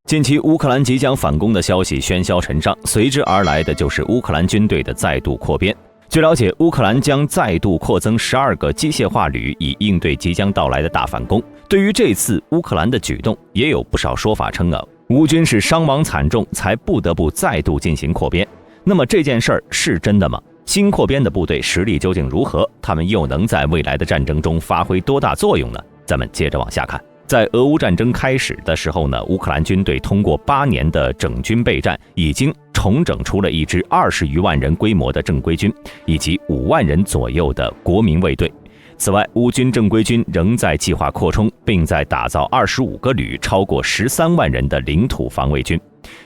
近期乌克兰即将反攻的消息喧嚣尘上，随之而来的就是乌克兰军队的再度扩编。据了解，乌克兰将再度扩增12个机械化旅，以应对即将到来的大反攻。对于这次乌克兰的举动，也有不少说法称乌军是伤亡惨重，才不得不再度进行扩编。那么这件事儿是真的吗？新扩编的部队实力究竟如何？他们又能在未来的战争中发挥多大作用呢？咱们接着往下看。在俄乌战争开始的时候呢，乌克兰军队通过8年的整军备战，已经重整出了一支20余万人规模的正规军，以及5万人左右的国民卫队。此外，乌军正规军仍在计划扩充，并在打造25个旅超过13万人的领土防卫军。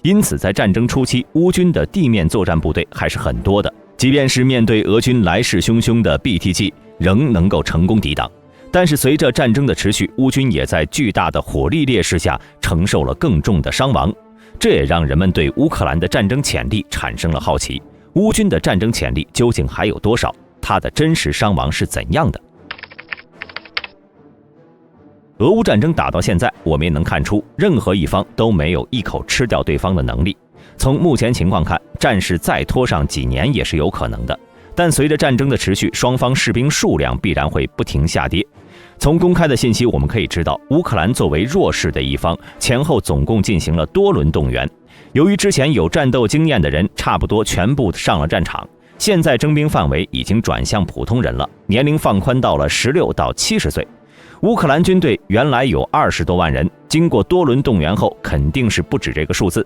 因此，在战争初期，乌军的地面作战部队还是很多的，即便是面对俄军来势汹汹的 BTG， 仍能够成功抵挡。但是随着战争的持续，乌军也在巨大的火力劣势下承受了更重的伤亡，这也让人们对乌克兰的战争潜力产生了好奇。乌军的战争潜力究竟还有多少？它的真实伤亡是怎样的？俄乌战争打到现在，我们也能看出，任何一方都没有一口吃掉对方的能力。从目前情况看，战事再拖上几年也是有可能的。但随着战争的持续，双方士兵数量必然会不停下跌。从公开的信息我们可以知道，乌克兰作为弱势的一方，前后总共进行了多轮动员。由于之前有战斗经验的人差不多全部上了战场，现在征兵范围已经转向普通人了，年龄放宽到了16到70岁。乌克兰军队原来有20多万人，经过多轮动员后，肯定是不止这个数字。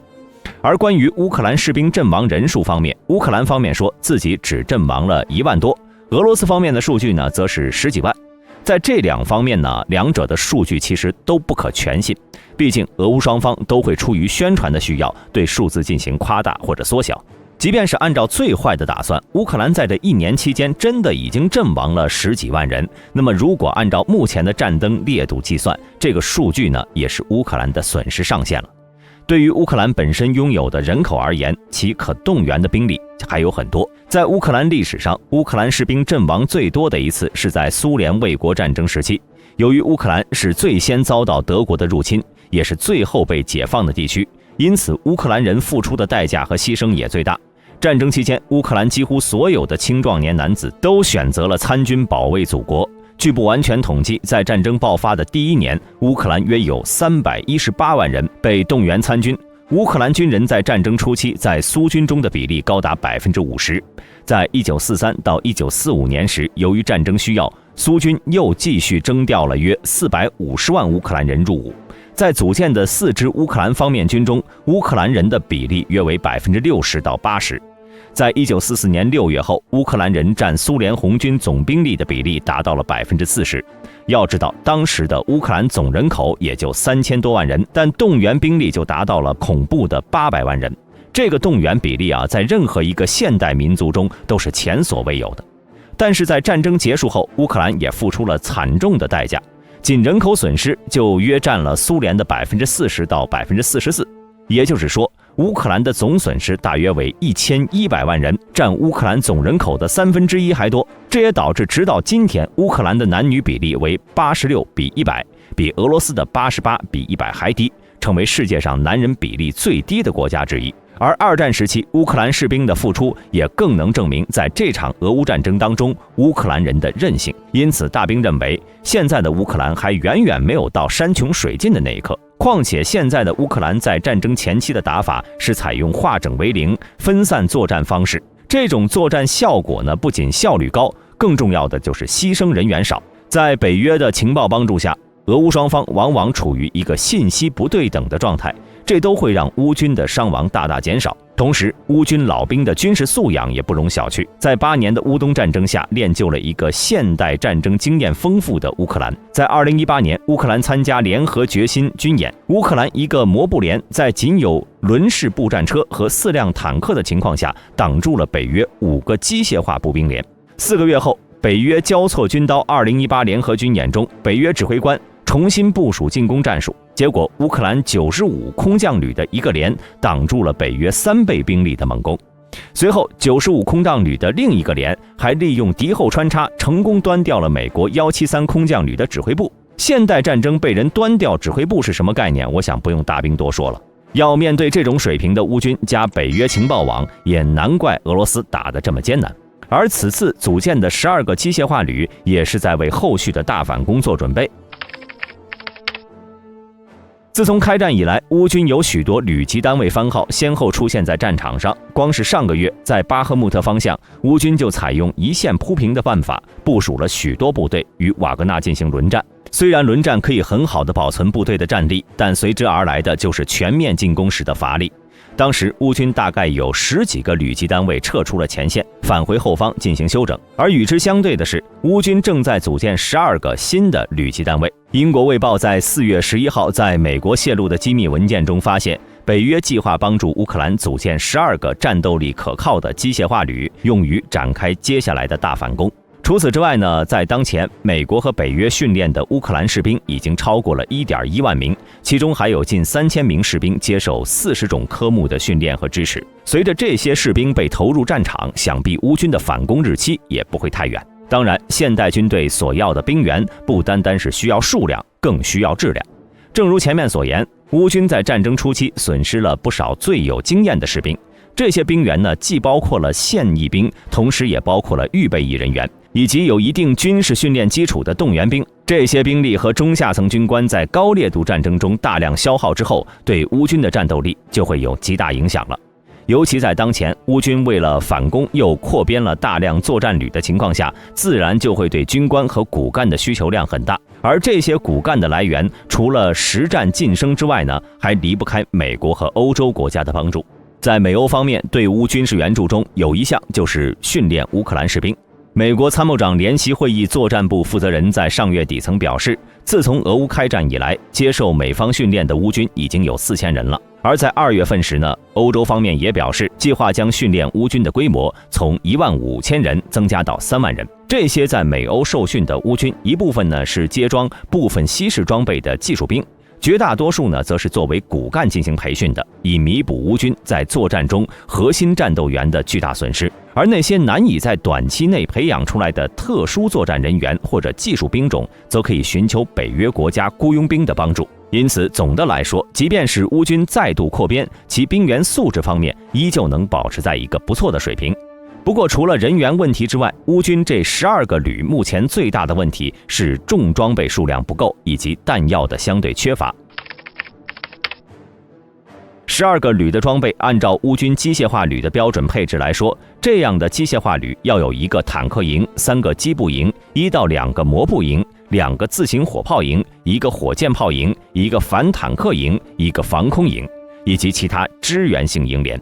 而关于乌克兰士兵阵亡人数方面，乌克兰方面说自己只阵亡了1万多，俄罗斯方面的数据呢，则是10几万。在这两方面呢，两者的数据其实都不可全信，毕竟俄乌双方都会出于宣传的需要，对数字进行夸大或者缩小。即便是按照最坏的打算，乌克兰在这1年期间真的已经阵亡了10几万人，那么如果按照目前的战争烈度计算，这个数据呢，也是乌克兰的损失上限了。对于乌克兰本身拥有的人口而言，其可动员的兵力还有很多。在乌克兰历史上，乌克兰士兵阵亡最多的一次是在苏联卫国战争时期。由于乌克兰是最先遭到德国的入侵，也是最后被解放的地区，因此乌克兰人付出的代价和牺牲也最大。战争期间，乌克兰几乎所有的青壮年男子都选择了参军保卫祖国。据不完全统计，在战争爆发的第1年，乌克兰约有318万人被动员参军。乌克兰军人在战争初期在苏军中的比例高达50%。在1943到1945年时，由于战争需要，苏军又继续征调了约450万乌克兰人入伍。在组建的4支乌克兰方面军中，乌克兰人的比例约为60%到80%。在1944年6月后，乌克兰人占苏联红军总兵力的比例达到了40%。要知道，当时的乌克兰总人口也就3000多万人，但动员兵力就达到了恐怖的800万人。这个动员比例在任何一个现代民族中都是前所未有的。但是在战争结束后，乌克兰也付出了惨重的代价，仅人口损失就约占了苏联的40%到44%。也就是说，乌克兰的总损失大约为1100万人，占乌克兰总人口的1/3还多。这也导致直到今天，乌克兰的男女比例为86比100，比俄罗斯的88比100还低，成为世界上男人比例最低的国家之一。而二战时期，乌克兰士兵的付出也更能证明，在这场俄乌战争当中，乌克兰人的韧性。因此，大兵认为，现在的乌克兰还远远没有到山穷水尽的那一刻。况且，现在的乌克兰在战争前期的打法是采用化整为零、分散作战方式。这种作战效果呢，不仅效率高，更重要的就是牺牲人员少。在北约的情报帮助下，俄乌双方往往处于一个信息不对等的状态，这都会让乌军的伤亡大大减少。同时，乌军老兵的军事素养也不容小觑，在8年的乌东战争下，练就了一个现代战争经验丰富的乌克兰。在2018年，乌克兰参加联合决心军演，乌克兰一个摩步连在仅有轮式步战车和4辆坦克的情况下，挡住了北约5个机械化步兵连。4个月后，北约交错军刀2018联合军演中，北约指挥官重新部署进攻战术，结果乌克兰95空降旅的一个连挡住了北约3倍兵力的猛攻。随后95空降旅的另一个连还利用敌后穿插，成功端掉了美国173空降旅的指挥部。现代战争被人端掉指挥部是什么概念？我想不用大兵多说了。要面对这种水平的乌军加北约情报网，也难怪俄罗斯打得这么艰难。而此次组建的12个机械化旅，也是在为后续的大反攻做准备。自从开战以来，乌军有许多旅级单位番号先后出现在战场上。光是上个月，在巴赫穆特方向，乌军就采用一线铺平的办法，部署了许多部队与瓦格纳进行轮战。虽然轮战可以很好地保存部队的战力，但随之而来的就是全面进攻时的乏力。当时乌军大概有10几个旅级单位撤出了前线，返回后方进行休整。而与之相对的是，乌军正在组建12个新的旅级单位。英国卫报在4月11号在美国泄露的机密文件中发现，北约计划帮助乌克兰组建12个战斗力可靠的机械化旅，用于展开接下来的大反攻。除此之外呢，在当前，美国和北约训练的乌克兰士兵已经超过了1.1万名，其中还有近3000名士兵接受40种科目的训练和支持。随着这些士兵被投入战场，想必乌军的反攻日期也不会太远。当然，现代军队所要的兵员不单单是需要数量，更需要质量。正如前面所言，乌军在战争初期损失了不少最有经验的士兵。这些兵员呢，既包括了现役兵，同时也包括了预备役人员，以及有一定军事训练基础的动员兵。这些兵力和中下层军官在高烈度战争中大量消耗之后，对乌军的战斗力就会有极大影响了。尤其在当前乌军为了反攻又扩编了大量作战旅的情况下，自然就会对军官和骨干的需求量很大。而这些骨干的来源，除了实战晋升之外呢，还离不开美国和欧洲国家的帮助。在美欧方面对乌军事援助中，有一项就是训练乌克兰士兵。美国参谋长联席会议作战部负责人在上月底曾表示，自从俄乌开战以来，接受美方训练的乌军已经有4000人了。而在2月份时呢，欧洲方面也表示，计划将训练乌军的规模从15000人增加到3万人。这些在美欧受训的乌军，一部分呢是接装部分西式装备的技术兵，绝大多数呢则是作为骨干进行培训的，以弥补乌军在作战中核心战斗员的巨大损失。而那些难以在短期内培养出来的特殊作战人员或者技术兵种，则可以寻求北约国家雇佣兵的帮助。因此，总的来说，即便是乌军再度扩编，其兵员素质方面依旧能保持在一个不错的水平。不过，除了人员问题之外，乌军这12个旅目前最大的问题是重装备数量不够，以及弹药的相对缺乏。12个旅的装备，按照乌军机械化旅的标准配置来说，这样的机械化旅要有1个坦克营、3个机步营、1到2个摩步营、2个自行火炮营、1个火箭炮营、1个反坦克营、1个防空营，以及其他支援性营连。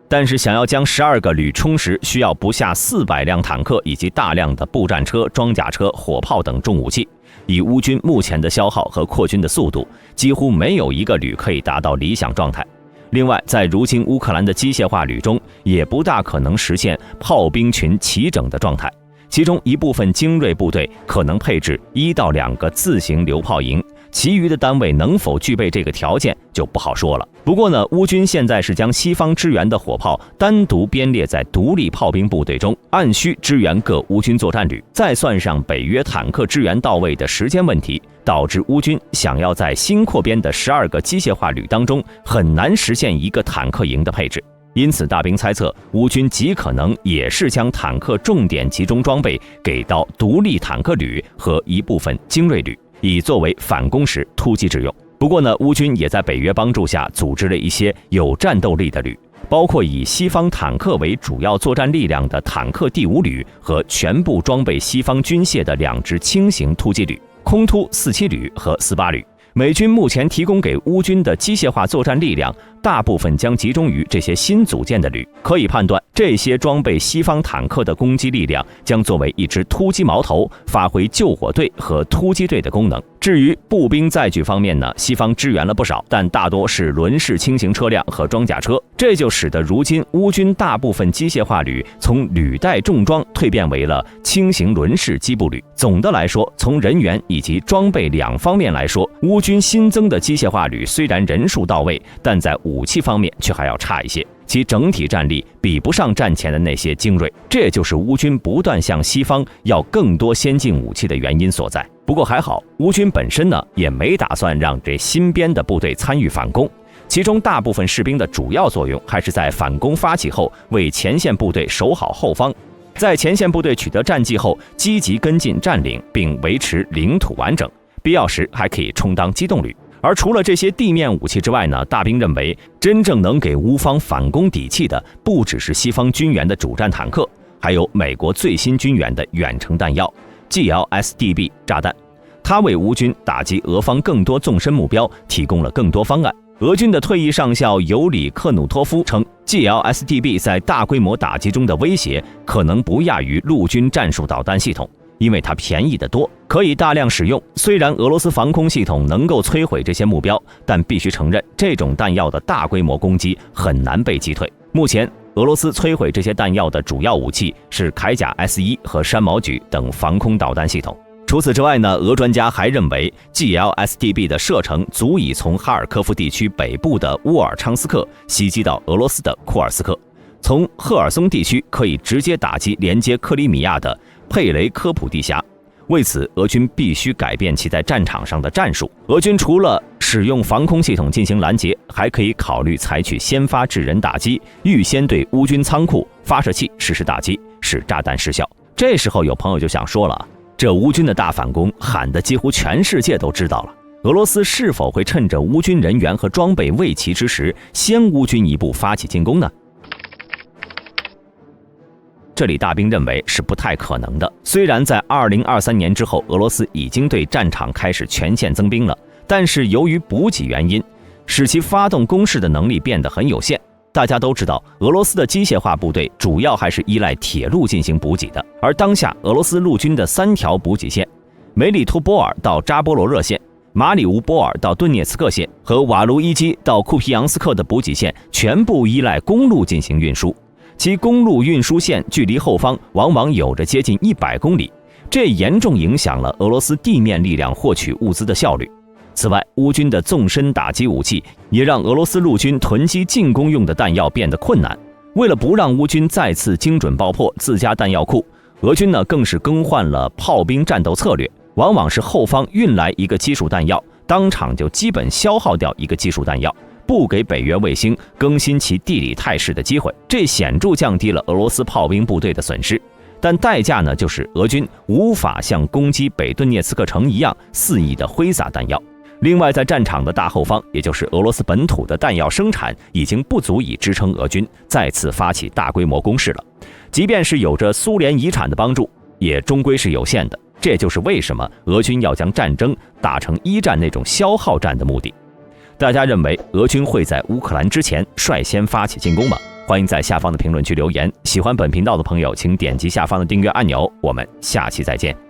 但是想要将12个旅充实，需要不下400辆坦克以及大量的步战车、装甲车、火炮等重武器。以乌军目前的消耗和扩军的速度，几乎没有1个旅可以达到理想状态。另外，在如今乌克兰的机械化旅中，也不大可能实现炮兵群齐整的状态。其中一部分精锐部队可能配置1到2个自行榴炮营，其余的单位能否具备这个条件就不好说了。不过呢，乌军现在是将西方支援的火炮单独编列在独立炮兵部队中，按需支援各乌军作战旅，再算上北约坦克支援到位的时间问题，导致乌军想要在新扩编的12个机械化旅当中很难实现1个坦克营的配置。因此，大兵猜测，乌军极可能也是将坦克重点集中装备给到独立坦克旅和一部分精锐旅，以作为反攻时突击之用。不过呢，乌军也在北约帮助下组织了一些有战斗力的旅，包括以西方坦克为主要作战力量的坦克第5旅和全部装备西方军械的2支轻型突击旅，空突47旅和48旅。美军目前提供给乌军的机械化作战力量，大部分将集中于这些新组建的旅。可以判断，这些装备西方坦克的攻击力量将作为一支突击矛头，发挥救火队和突击队的功能。至于步兵载具方面呢，西方支援了不少，但大多是轮式轻型车辆和装甲车，这就使得如今乌军大部分机械化旅从履带重装蜕变为了轻型轮式机步旅。总的来说，从人员以及装备2方面来说，乌军新增的机械化旅虽然人数到位，但在武器方面却还要差一些，其整体战力比不上战前的那些精锐，这也就是乌军不断向西方要更多先进武器的原因所在。不过还好，乌军本身呢也没打算让这新编的部队参与反攻，其中大部分士兵的主要作用还是在反攻发起后为前线部队守好后方，在前线部队取得战绩后积极跟进占领并维持领土完整，必要时还可以充当机动旅。而除了这些地面武器之外呢，大兵认为真正能给乌方反攻底气的不只是西方军援的主战坦克，还有美国最新军援的远程弹药 GLSDB 炸弹，它为乌军打击俄方更多纵深目标提供了更多方案。俄军的退役上校尤里克努托夫称， GLSDB 在大规模打击中的威胁可能不亚于陆军战术导弹系统，因为它便宜得多，可以大量使用。虽然俄罗斯防空系统能够摧毁这些目标，但必须承认，这种弹药的大规模攻击很难被击退。目前，俄罗斯摧毁这些弹药的主要武器是铠甲 S1和山毛榉等防空导弹系统。除此之外呢，俄专家还认为 GLSDB 的射程足以从哈尔科夫地区北部的乌尔昌斯克袭击到俄罗斯的库尔斯克，从赫尔松地区可以直接打击连接克里米亚的佩雷科普地峡。为此，俄军必须改变其在战场上的战术。俄军除了使用防空系统进行拦截，还可以考虑采取先发制人打击，预先对乌军仓库、发射器实施打击，使炸弹失效。这时候有朋友就想说了，这乌军的大反攻喊得几乎全世界都知道了，俄罗斯是否会趁着乌军人员和装备未齐之时，先乌军一步发起进攻呢？这里大兵认为是不太可能的。虽然在2023年之后，俄罗斯已经对战场开始全线增兵了，但是由于补给原因，使其发动攻势的能力变得很有限。大家都知道，俄罗斯的机械化部队主要还是依赖铁路进行补给的，而当下俄罗斯陆军的3条补给线——梅里托波尔到扎波罗热线、马里乌波尔到顿涅茨克线和瓦卢伊基到库皮扬斯克的补给线，全部依赖公路进行运输。其公路运输线距离后方往往有着接近100公里，这严重影响了俄罗斯地面力量获取物资的效率。此外，乌军的纵深打击武器也让俄罗斯陆军囤积进攻用的弹药变得困难。为了不让乌军再次精准爆破自家弹药库，俄军更是更换了炮兵战斗策略，往往是后方运来一个基础弹药，当场就基本消耗掉一个基础弹药，不给北约卫星更新其地理态势的机会，这显著降低了俄罗斯炮兵部队的损失。但代价呢，就是俄军无法像攻击北顿涅茨克城一样肆意的挥洒弹药。另外，在战场的大后方，也就是俄罗斯本土的弹药生产已经不足以支撑俄军再次发起大规模攻势了。即便是有着苏联遗产的帮助，也终归是有限的。这就是为什么俄军要将战争打成一战那种消耗战的目的。大家认为俄军会在乌克兰之前率先发起进攻吗？欢迎在下方的评论区留言。喜欢本频道的朋友，请点击下方的订阅按钮。我们下期再见。